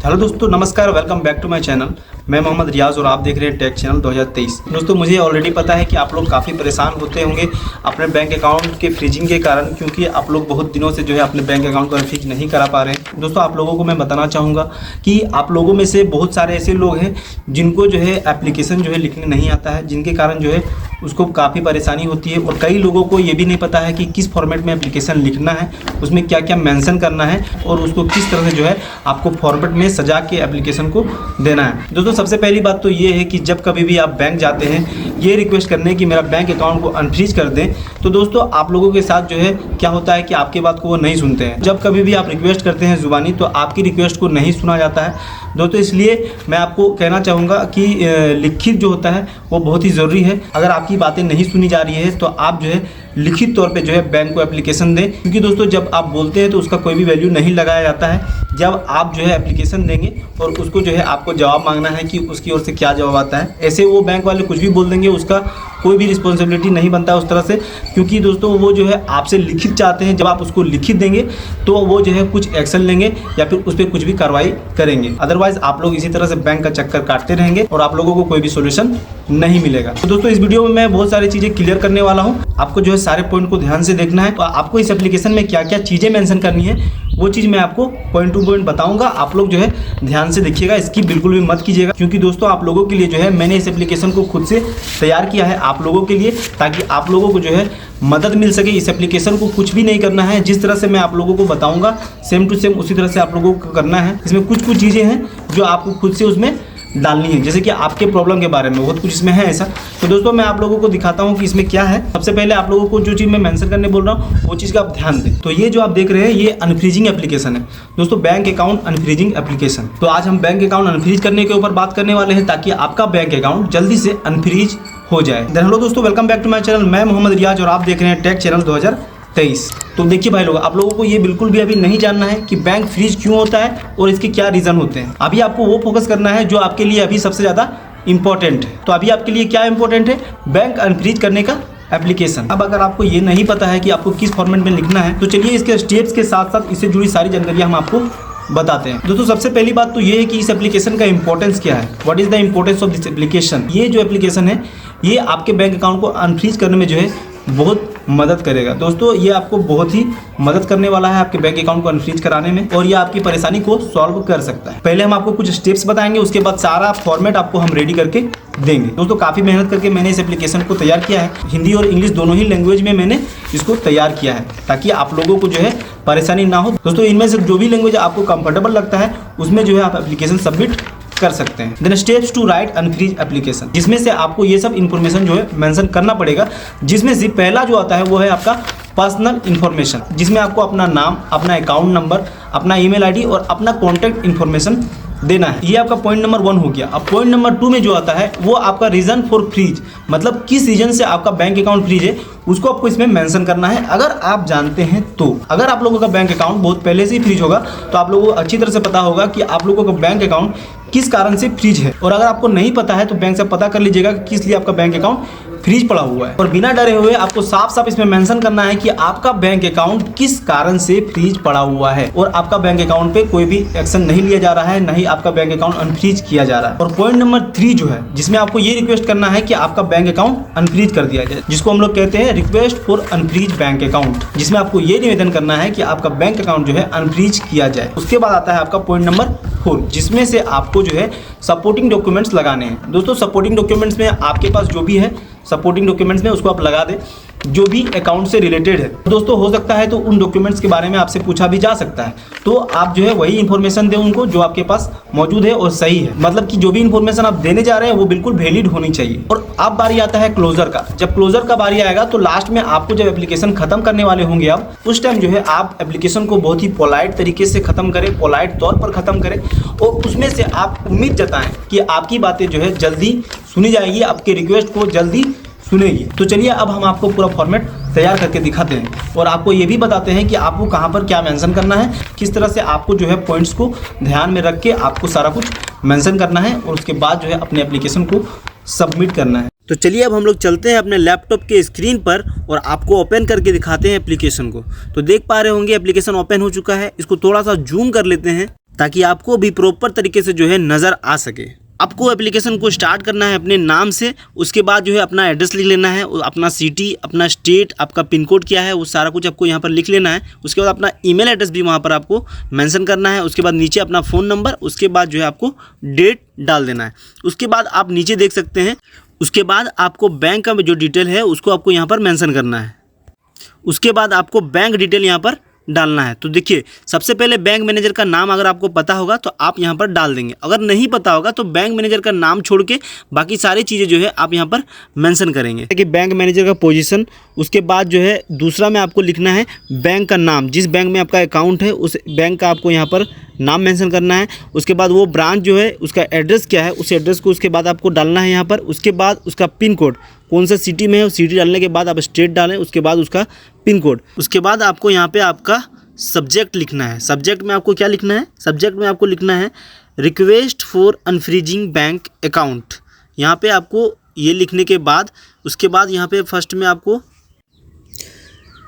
Hello दोस्तों, नमस्कार। Welcome back to my channel. मैं मोहम्मद रियाज और आप देख रहे हैं टेक चैनल 2023। दोस्तों, मुझे ऑलरेडी पता है कि आप लोग काफ़ी परेशान होते होंगे अपने बैंक अकाउंट के फ्रीजिंग के कारण, क्योंकि आप लोग बहुत दिनों से जो है अपने बैंक अकाउंट को फ्रीज नहीं करा पा रहे हैं। दोस्तों, आप लोगों को मैं बताना चाहूँगा कि आप लोगों में से बहुत सारे ऐसे लोग हैं जिनको जो है एप्लीकेशन जो है लिखने नहीं आता है, जिनके कारण जो है उसको काफ़ी परेशानी होती है। और कई लोगों को ये भी नहीं पता है कि किस फॉर्मेट में एप्लीकेशन लिखना है, उसमें क्या क्या मेंशन करना है और उसको किस तरह से जो है आपको फॉर्मेट में सजा के एप्लीकेशन को देना है। दोस्तों, सबसे पहली बात तो ये है कि जब कभी भी आप बैंक जाते हैं ये रिक्वेस्ट करने कि मेरा बैंक अकाउंट को अनफ्रीज कर दें, तो दोस्तों आप लोगों के साथ जो है क्या होता है कि आपकी बात को वो नहीं सुनते हैं। जब कभी भी आप रिक्वेस्ट करते हैं जुबानी, तो आपकी रिक्वेस्ट को नहीं सुना जाता है। दोस्तों, इसलिए मैं आपको कहना चाहूँगा कि लिखित जो होता है वो बहुत ही ज़रूरी है। अगर आपकी बातें नहीं सुनी जा रही है तो आप जो है लिखित तौर पे जो है बैंक को एप्लीकेशन दें, क्योंकि दोस्तों जब आप बोलते हैं तो उसका कोई भी वैल्यू नहीं लगाया जाता है। जब आप जो है एप्लीकेशन देंगे और उसको जो है आपको जवाब मांगना है कि उसकी ओर से क्या जवाब आता है। ऐसे वो बैंक वाले कुछ भी बोल देंगे, उसका कोई भी रिस्पॉन्सिबिलिटी नहीं बनता है उस तरह से, क्योंकि दोस्तों वो जो है आपसे लिखित चाहते हैं। जब आप उसको लिखित देंगे तो वो जो है कुछ एक्शन लेंगे या फिर उस पर कुछ भी कार्रवाई करेंगे। अदरवाइज आप लोग इसी तरह से बैंक का चक्कर काटते रहेंगे और आप लोगों को कोई भी सोल्यूशन नहीं मिलेगा। तो दोस्तों, इस वीडियो में मैं बहुत सारी चीज़ें क्लियर करने वाला हूँ। आपको जो है सारे पॉइंट को ध्यान से देखना है। तो आपको इस एप्लीकेशन में क्या क्या चीज़ें मेंशन करनी है वो चीज़ मैं आपको पॉइंट टू पॉइंट बताऊंगा। आप लोग जो है ध्यान से देखिएगा, इसकी बिल्कुल भी मत कीजिएगा, क्योंकि दोस्तों आप लोगों के लिए जो है मैंने इस एप्लीकेशन को खुद से तैयार किया है आप लोगों के लिए, ताकि आप लोगों को जो है मदद मिल सके। इस एप्लीकेशन को कुछ भी नहीं करना है, जिस तरह से मैं आप लोगों को बताऊंगा सेम टू सेम उसी तरह से आप लोगों को करना है। इसमें कुछ कुछ चीज़ें हैं जो आपको खुद से उसमें डालनी है, जैसे कि आपके प्रॉब्लम के बारे में बहुत कुछ इसमें है ऐसा। तो दोस्तों मैं आप लोगों को दिखाता हूँ कि इसमें क्या है। सबसे पहले आप लोगों को जो चीज़ मैं मेंशन करने बोल रहा हूँ वो चीज़ का आप ध्यान दें। तो ये जो आप देख रहे हैं ये अनफ्रीजिंग एप्लीकेशन है दोस्तों, बैंक अकाउंट अनफ्रीजिंग एप्लीकेशन। तो आज हम बैंक अकाउंट अनफ्रीज करने के ऊपर बात करने वाले हैं, ताकि आपका बैंक अकाउंट जल्दी से अनफ्रीज हो जाए। हेलो दोस्तों, welcome back to my channel. मैं मोहम्मद रियाज और आप देख रहे हैं टेक चैनल 2023। तो देखिए भाई लोग, आप लोगों को ये बिल्कुल भी अभी नहीं जानना है कि बैंक फ्रीज क्यों होता है और इसके क्या रीज़न होते हैं। अभी आपको वो फोकस करना है जो आपके लिए अभी सबसे ज़्यादा इंपॉर्टेंट है। तो अभी आपके लिए क्या इंपॉर्टेंट है? बैंक अनफ्रीज करने का एप्लीकेशन। अब अगर आपको ये नहीं पता है कि आपको किस फॉर्मेट में लिखना है, तो चलिए इसके स्टेप्स के साथ साथ इससे जुड़ी सारी जानकारी हम आपको बताते हैं। दोस्तों, सबसे पहली बात तो ये है कि इस एप्लीकेशन का इंपॉर्टेंस क्या है। What is the importance of this application. ये जो एप्लीकेशन है ये आपके बैंक अकाउंट को अनफ्रीज करने में जो है बहुत मदद करेगा। दोस्तों, ये आपको बहुत ही मदद करने वाला है आपके बैंक अकाउंट को अनफ्रीज कराने में, और ये आपकी परेशानी को सॉल्व कर सकता है। पहले हम आपको कुछ स्टेप्स बताएंगे, उसके बाद सारा फॉर्मेट आपको हम रेडी करके देंगे। दोस्तों, काफ़ी मेहनत करके मैंने इस एप्लीकेशन को तैयार किया है। हिंदी और इंग्लिश दोनों ही लैंग्वेज में मैंने इसको तैयार किया है, ताकि आप लोगों को जो है परेशानी ना हो। दोस्तों, इनमें से जो भी लैंग्वेज आपको कंफर्टेबल लगता है उसमें जो है आप एप्लीकेशन सबमिट कर सकते हैं। Then steps to write unfreeze application, जिसमें से आपको ये सब इन्फॉर्मेशन जो है मेंशन करना पड़ेगा। जिसमें से पहला जो आता है वो है आपका पर्सनल इन्फॉर्मेशन, जिसमें आपको अपना नाम, अपना अकाउंट नंबर, अपना ईमेल आईडी और अपना कॉन्टैक्ट इन्फॉर्मेशन देना है। ये आपका पॉइंट नंबर 1 हो गया। अब पॉइंट नंबर 2 में जो आता है वो आपका रीज़न फॉर फ्रीज, मतलब किस रीजन से आपका बैंक अकाउंट फ्रीज है उसको आपको इसमें मेंशन करना है। अगर आप जानते हैं तो, अगर आप लोगों का बैंक अकाउंट बहुत पहले से ही फ्रीज होगा तो आप लोगों को अच्छी तरह से पता होगा कि आप लोगों का बैंक अकाउंट किस कारण से फ्रीज है। और अगर आपको नहीं पता है तो बैंक से पता कर लीजिएगा कि किस लिए आपका बैंक अकाउंट फ्रीज पड़ा हुआ है। और बिना डरे हुए आपको साफ साफ इसमें मेंशन करना है कि आपका बैंक अकाउंट किस कारण से फ्रीज पड़ा हुआ है, और आपका बैंक अकाउंट पे कोई भी एक्शन नहीं लिया जा रहा है, नहीं आपका बैंक अकाउंट अनफ्रीज किया जा रहा है। और पॉइंट नंबर 3 जो है, जिसमें आपको ये रिक्वेस्ट करना है कि आपका बैंक अकाउंट अनफ्रीज कर दिया जाए, जिसको हम लोग कहते हैं request for unfreeze bank account, जिसमें आपको ये निवेदन करना है कि आपका बैंक अकाउंट जो है अनफ्रीज किया जाए। उसके बाद आता है आपका पॉइंट नंबर 4, जिसमें से आपको जो है सपोर्टिंग डॉक्यूमेंट्स लगाने हैं। दोस्तों, सपोर्टिंग डॉक्यूमेंट्स में आपके पास जो भी है सपोर्टिंग डॉक्यूमेंट्स में उसको आप लगा दें जो भी अकाउंट से रिलेटेड है। दोस्तों, हो सकता है तो उन डॉक्यूमेंट्स के बारे में आपसे पूछा भी जा सकता है, तो आप जो है वही इन्फॉर्मेशन दें उनको जो आपके पास मौजूद है और सही है। मतलब कि जो भी इन्फॉर्मेशन आप देने जा रहे हैं वो बिल्कुल वैलिड होनी चाहिए। और अब बारी आता है क्लोजर का। जब क्लोजर का बारी आएगा तो लास्ट में आपको जब एप्लीकेशन खत्म करने वाले होंगे आप, उस टाइम जो है आप एप्लीकेशन को बहुत ही पोलाइट तरीके से खत्म करें, पोलाइट तौर पर खत्म करें, और उसमें से आप उम्मीद जताएं कि आपकी बातें जो है जल्दी सुनी जाएगी, आपके रिक्वेस्ट को जल्दी सुनेगी। तो चलिए अब हम आपको पूरा फॉर्मेट तैयार करके दिखाते हैं और आपको ये भी बताते हैं कि आपको कहाँ पर क्या मेंशन करना है, किस तरह से आपको जो है पॉइंट्स को ध्यान में रख के आपको सारा कुछ मेंशन करना है और उसके बाद जो है अपने एप्लीकेशन को सबमिट करना है। तो चलिए अब हम लोग चलते हैं अपने लैपटॉप के स्क्रीन पर और आपको ओपन करके दिखाते हैं एप्लीकेशन को। तो देख पा रहे होंगे एप्लीकेशन ओपन हो चुका है। इसको थोड़ा सा जूम कर लेते हैं। ताकि आपको भी प्रॉपर तरीके से जो है नज़र आ सके। आपको एप्लीकेशन को स्टार्ट करना है अपने नाम से, उसके बाद जो है अपना एड्रेस लिख लेना है, अपना सिटी, अपना स्टेट, आपका पिन कोड क्या है वो सारा कुछ आपको यहाँ पर लिख लेना है। उसके बाद अपना ईमेल एड्रेस भी वहाँ पर आपको मेंशन करना है। उसके बाद नीचे अपना फ़ोन नंबर, उसके बाद जो है आपको डेट डाल देना है। उसके बाद आप नीचे देख सकते हैं, उसके बाद आपको बैंक का जो डिटेल है उसको आपको यहाँ पर मेंशन करना है। उसके बाद आपको बैंक डिटेल यहाँ पर डालना है। तो देखिए, सबसे पहले बैंक मैनेजर का नाम अगर आपको पता होगा तो आप यहाँ पर डाल देंगे। अगर नहीं पता होगा तो बैंक मैनेजर का नाम छोड़ के बाकी सारी चीज़ें जो है आप यहाँ पर मेंशन करेंगे कि बैंक मैनेजर का पोजीशन। उसके बाद जो है दूसरा में आपको लिखना है बैंक का नाम, जिस बैंक में आपका अकाउंट है उस बैंक का आपको यहाँ पर नाम मेंशन करना है। उसके बाद वो ब्रांच जो है उसका एड्रेस क्या है, उस एड्रेस को उसके बाद आपको डालना है यहाँ पर। उसके बाद उसका पिन कोड, कौन सा सिटी में है, सिटी डालने के बाद आप स्टेट डालें, उसके बाद उसका पिन कोड। उसके बाद आपको यहाँ पे आपका सब्जेक्ट लिखना है। सब्जेक्ट में आपको क्या लिखना है? सब्जेक्ट में आपको लिखना है request for unfreezing bank account. यहाँ पे आपको ये लिखने के बाद उसके बाद यहाँ पे फर्स्ट में आपको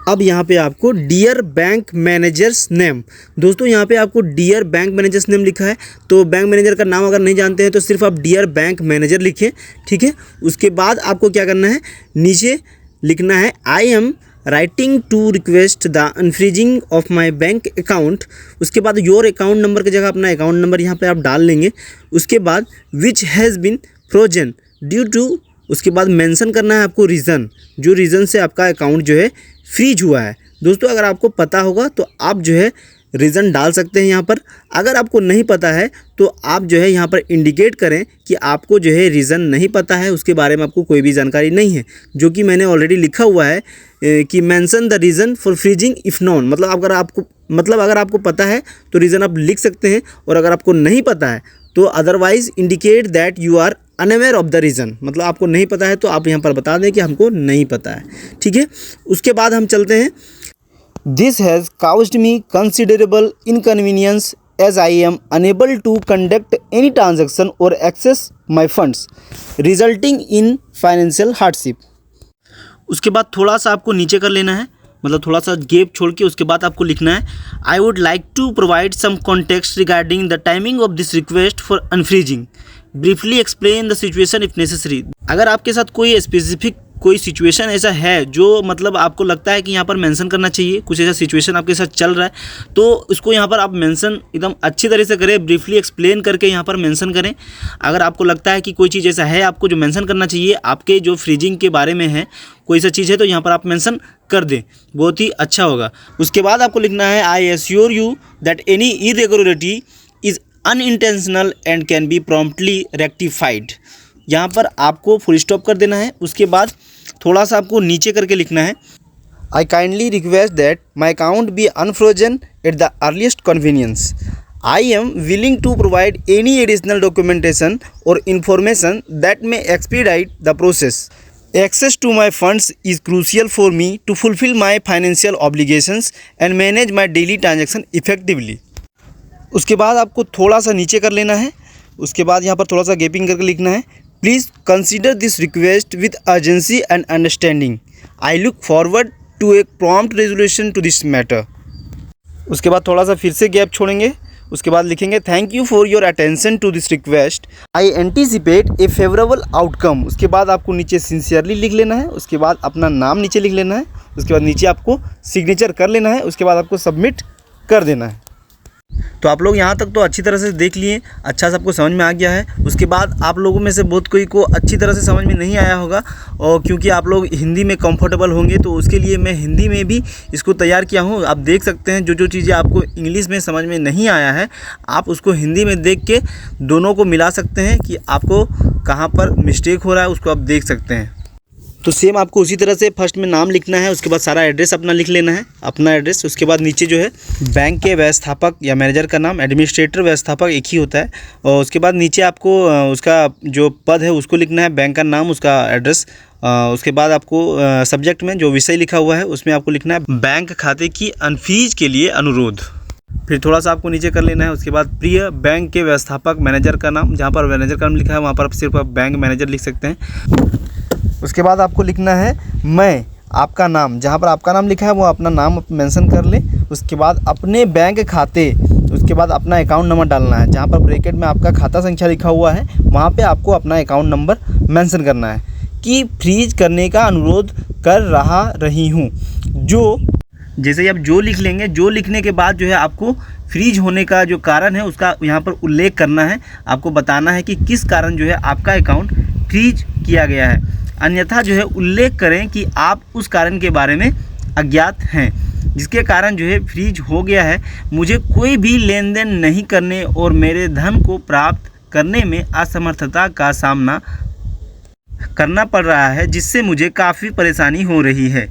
अब यहाँ पे आपको डियर बैंक मैनेजर्स नेम, दोस्तों यहाँ पे आपको डियर बैंक मैनेजर्स नेम लिखा है। तो बैंक मैनेजर का नाम अगर नहीं जानते हैं तो सिर्फ आप डियर बैंक मैनेजर लिखें, ठीक है। उसके बाद आपको क्या करना है, नीचे लिखना है I am writing to request the unfreezing of my bank account. उसके बाद योर अकाउंट नंबर की जगह अपना अकाउंट नंबर यहाँ पे आप डाल लेंगे। उसके बाद which has been frozen due to, उसके बाद मेंशन करना है आपको रीज़न, जो रीज़न से आपका अकाउंट जो है फ्रीज हुआ है। दोस्तों अगर आपको पता होगा तो आप जो है रीज़न डाल सकते हैं यहाँ पर। अगर आपको नहीं पता है तो आप जो है यहाँ पर इंडिकेट करें कि आपको जो है रीज़न नहीं पता है, उसके बारे में आपको कोई भी जानकारी नहीं है, जो कि मैंने ऑलरेडी लिखा हुआ है कि mention the reason for freezing if non. मतलब अगर आपको पता है तो रीज़न आप लिख सकते हैं, और अगर आपको नहीं पता है तो otherwise indicate that you are unaware of the reason, मतलब आपको नहीं पता है तो आप यहाँ पर बता दें कि हमको नहीं पता है, ठीक है। उसके बाद हम चलते हैं, this has caused me considerable inconvenience as I am unable to conduct any transaction और access my funds resulting in financial hardship. उसके बाद थोड़ा सा आपको नीचे कर लेना है, मतलब थोड़ा सा गैप छोड़ के उसके बाद आपको लिखना है I would like to provide some context regarding the timing of this request for unfreezing, briefly explain the situation if necessary. अगर आपके साथ कोई स्पेसिफिक कोई सिचुएशन ऐसा है जो मतलब आपको लगता है कि यहाँ पर मेंशन करना चाहिए, कुछ ऐसा सिचुएशन आपके साथ चल रहा है, तो उसको यहाँ पर आप मेंशन एकदम अच्छी तरह से करें, ब्रीफली एक्सप्लेन करके यहाँ पर मेंशन करें। अगर आपको लगता है कि कोई चीज़ ऐसा है आपको जो मेंशन करना चाहिए आपके जो फ्रीजिंग के बारे में है, कोई सा चीज़ है, तो यहाँ पर आप मेंशन कर दें, बहुत ही अच्छा होगा। उसके बाद आपको लिखना है I assure you that any irregularity is unintentional and can be promptly rectified. यहाँ पर आपको फुल स्टॉप कर देना है। उसके बाद थोड़ा सा आपको नीचे करके लिखना है I kindly request that my account be unfrozen at the earliest convenience. I am willing to provide any additional documentation और information that may expedite the process. Access to my funds is crucial for me to fulfill my financial obligations and manage my daily transaction effectively। उसके बाद आपको थोड़ा सा नीचे कर लेना है। उसके बाद यहाँ पर थोड़ा सा गैपिंग करके लिखना है please consider this request with urgency and understanding. I look forward to a prompt resolution to this matter. उसके बाद थोड़ा सा फिर से गैप छोड़ेंगे। उसके बाद लिखेंगे thank you for your attention to this request, I anticipate a favourable outcome. उसके बाद आपको नीचे सिंसियरली लिख लेना है। उसके बाद अपना नाम नीचे लिख लेना है। उसके बाद नीचे आपको सिग्नेचर कर लेना है। उसके बाद आपको सबमिट कर देना है। तो आप लोग यहाँ तक तो अच्छी तरह से देख लिए, अच्छा सबको समझ में आ गया है। उसके बाद आप लोगों में से बहुत कोई को अच्छी तरह से समझ में नहीं आया होगा, और क्योंकि आप लोग हिंदी में कंफर्टेबल होंगे तो उसके लिए मैं हिंदी में भी इसको तैयार किया हूँ। आप देख सकते हैं जो चीज़ें आपको इंग्लिश में समझ में नहीं आया है आप उसको हिंदी में देख के दोनों को मिला सकते हैं कि आपको कहाँ पर मिस्टेक हो रहा है, उसको आप देख सकते हैं। तो सेम आपको उसी तरह से फर्स्ट में नाम लिखना है। उसके बाद सारा एड्रेस अपना लिख लेना है, अपना एड्रेस। उसके बाद नीचे जो है बैंक के व्यवस्थापक या मैनेजर का नाम, एडमिनिस्ट्रेटर व्यवस्थापक एक ही होता है। और उसके बाद नीचे आपको उसका जो पद है उसको लिखना है, बैंक का नाम, उसका एड्रेस। उसके बाद आपको सब्जेक्ट में जो विषय लिखा हुआ है उसमें आपको लिखना है बैंक खाते की अनफ्रीज के लिए अनुरोध। फिर थोड़ा सा आपको नीचे कर लेना है। उसके बाद प्रिय बैंक के व्यवस्थापक मैनेजर का नाम, जहाँ पर मैनेजर का नाम लिखा है वहाँ पर सिर्फ आप बैंक मैनेजर लिख सकते हैं। उसके बाद आपको लिखना है मैं आपका नाम, जहाँ पर आपका नाम लिखा है वो अपना नाम मेंशन कर लें। उसके बाद अपने बैंक खाते उसके बाद अपना अकाउंट नंबर डालना है। जहाँ पर ब्रैकेट में आपका खाता संख्या लिखा हुआ है वहाँ पे आपको अपना अकाउंट नंबर मेंशन करना है कि फ्रीज करने का अनुरोध कर रही हूँ। जैसे ही आप जो लिख लेंगे, जो लिखने के बाद जो है आपको फ्रीज होने का जो कारण है उसका यहाँ पर उल्लेख करना है। आपको बताना है कि किस कारण जो है आपका अकाउंट फ्रीज किया गया है। अन्यथा जो है उल्लेख करें कि आप उस कारण के बारे में अज्ञात हैं जिसके कारण जो है फ्रीज हो गया है। मुझे कोई भी लेन देन नहीं करने और मेरे धन को प्राप्त करने में असमर्थता का सामना करना पड़ रहा है जिससे मुझे काफ़ी परेशानी हो रही है।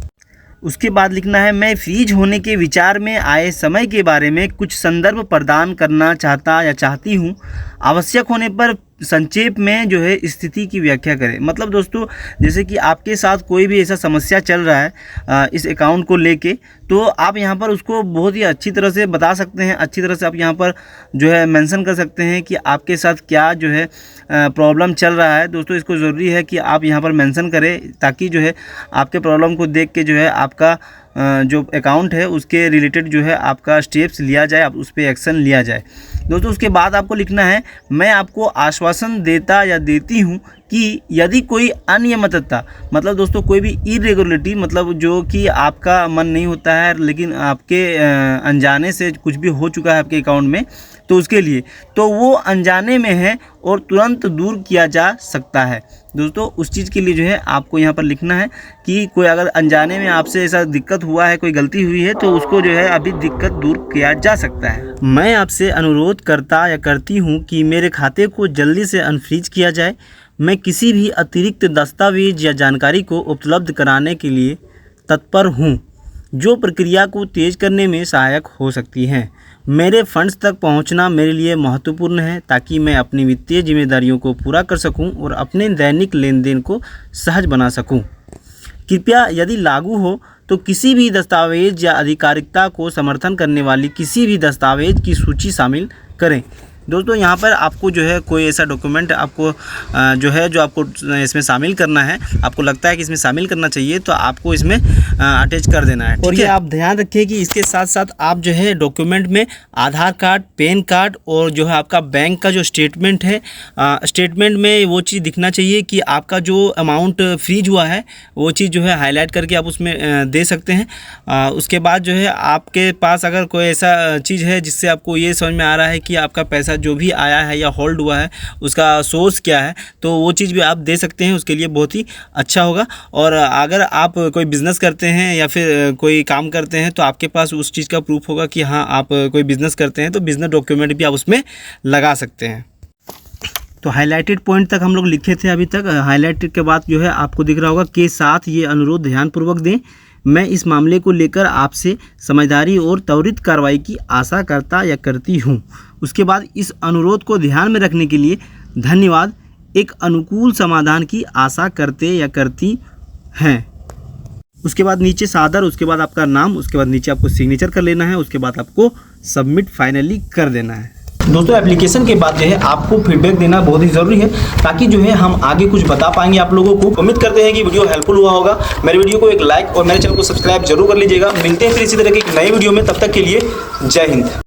उसके बाद लिखना है, मैं फ्रीज होने के विचार में आए समय के बारे में कुछ संदर्भ प्रदान करना चाहता या चाहती हूँ। आवश्यक होने पर संक्षेप में जो है स्थिति की व्याख्या करें। मतलब दोस्तों, जैसे कि आपके साथ कोई भी ऐसा समस्या चल रहा है इस अकाउंट को लेके, तो आप यहाँ पर उसको बहुत ही अच्छी तरह से बता सकते हैं। अच्छी तरह से आप यहाँ पर जो है मेंशन कर सकते हैं कि आपके साथ क्या जो है प्रॉब्लम चल रहा है। दोस्तों, इसको ज़रूरी है कि आप यहाँ पर मेंशन करें ताकि जो है आपके प्रॉब्लम को देख के जो है आपका जो अकाउंट है उसके रिलेटेड जो है आपका स्टेप्स लिया जाए, आप उस पर एक्शन लिया जाए। दोस्तों, उसके बाद आपको लिखना है, मैं आपको आश्वासन देता या देती हूँ कि यदि कोई अनियमितता, मतलब दोस्तों कोई भी इरेगुलरिटी, मतलब जो कि आपका मन नहीं होता है लेकिन आपके अनजाने से कुछ भी हो चुका है आपके अकाउंट में, तो उसके लिए तो वो अनजाने में है और तुरंत दूर किया जा सकता है। दोस्तों, उस चीज़ के लिए जो है आपको यहाँ पर लिखना है कि कोई अगर अनजाने में आपसे ऐसा दिक्कत हुआ है, कोई गलती हुई है, तो उसको जो है अभी दिक्कत दूर किया जा सकता है। मैं आपसे अनुरोध करता या करती हूँ कि मेरे खाते को जल्दी से अनफ्रीज किया जाए। मैं किसी भी अतिरिक्त दस्तावेज या जानकारी को उपलब्ध कराने के लिए तत्पर हूँ जो प्रक्रिया को तेज़ करने में सहायक हो सकती हैं। मेरे फंड्स तक पहुंचना मेरे लिए महत्वपूर्ण है ताकि मैं अपनी वित्तीय जिम्मेदारियों को पूरा कर सकूं और अपने दैनिक लेन देन को सहज बना सकूं। कृपया यदि लागू हो तो किसी भी दस्तावेज या आधिकारिकता को समर्थन करने वाली किसी भी दस्तावेज की सूची शामिल करें। दोस्तों, यहाँ पर आपको जो है कोई ऐसा डॉक्यूमेंट आपको जो है जो आपको इसमें शामिल करना है, आपको लगता है कि इसमें शामिल करना चाहिए, तो आपको इसमें अटैच कर देना है। और ये आप ध्यान रखिए कि इसके साथ साथ आप जो है डॉक्यूमेंट में आधार कार्ड, पैन कार्ड और जो है आपका बैंक का जो स्टेटमेंट है, स्टेटमेंट में वो चीज़ दिखना चाहिए कि आपका जो अमाउंट फ्रीज हुआ है वो चीज़ जो है हाईलाइट करके आप उसमें दे सकते हैं। उसके बाद जो है आपके पास अगर कोई ऐसा चीज़ है जिससे आपको ये समझ में आ रहा है कि आपका पैसा जो भी आया है या होल्ड हुआ है उसका सोर्स क्या है, तो वो चीज़ भी आप दे सकते हैं। उसके लिए बहुत ही अच्छा होगा। और अगर आप कोई बिज़नेस करते हैं या फिर कोई काम करते हैं तो आपके पास उस चीज़ का प्रूफ होगा कि हाँ आप कोई बिज़नेस करते हैं, तो बिज़नेस डॉक्यूमेंट भी आप उसमें लगा सकते हैं। तो हाईलाइटेड पॉइंट तक हम लोग लिखे थे अभी तक। हाईलाइटेड के बाद जो है आपको दिख रहा होगा के साथ ये अनुरोध ध्यानपूर्वक दें। मैं इस मामले को लेकर आपसे समझदारी और त्वरित कार्रवाई की आशा करता या करती हूँ। उसके बाद इस अनुरोध को ध्यान में रखने के लिए धन्यवाद। एक अनुकूल समाधान की आशा करते या करती हैं। उसके बाद नीचे सादर, उसके बाद आपका नाम, उसके बाद नीचे आपको सिग्नेचर कर लेना है, उसके बाद आपको सबमिट फाइनली कर देना है। दोस्तों, एप्लीकेशन के बाद जो है आपको फीडबैक देना बहुत ही ज़रूरी है ताकि जो है हम आगे कुछ बता पाएंगे आप लोगों को। उम्मीद करते हैं कि वीडियो हेल्पफुल हुआ होगा। मेरे वीडियो को एक लाइक और मेरे चैनल को सब्सक्राइब जरूर कर लीजिएगा। मिलते हैं फिर इसी तरह की एक नई वीडियो में, तब तक के लिए जय हिंद।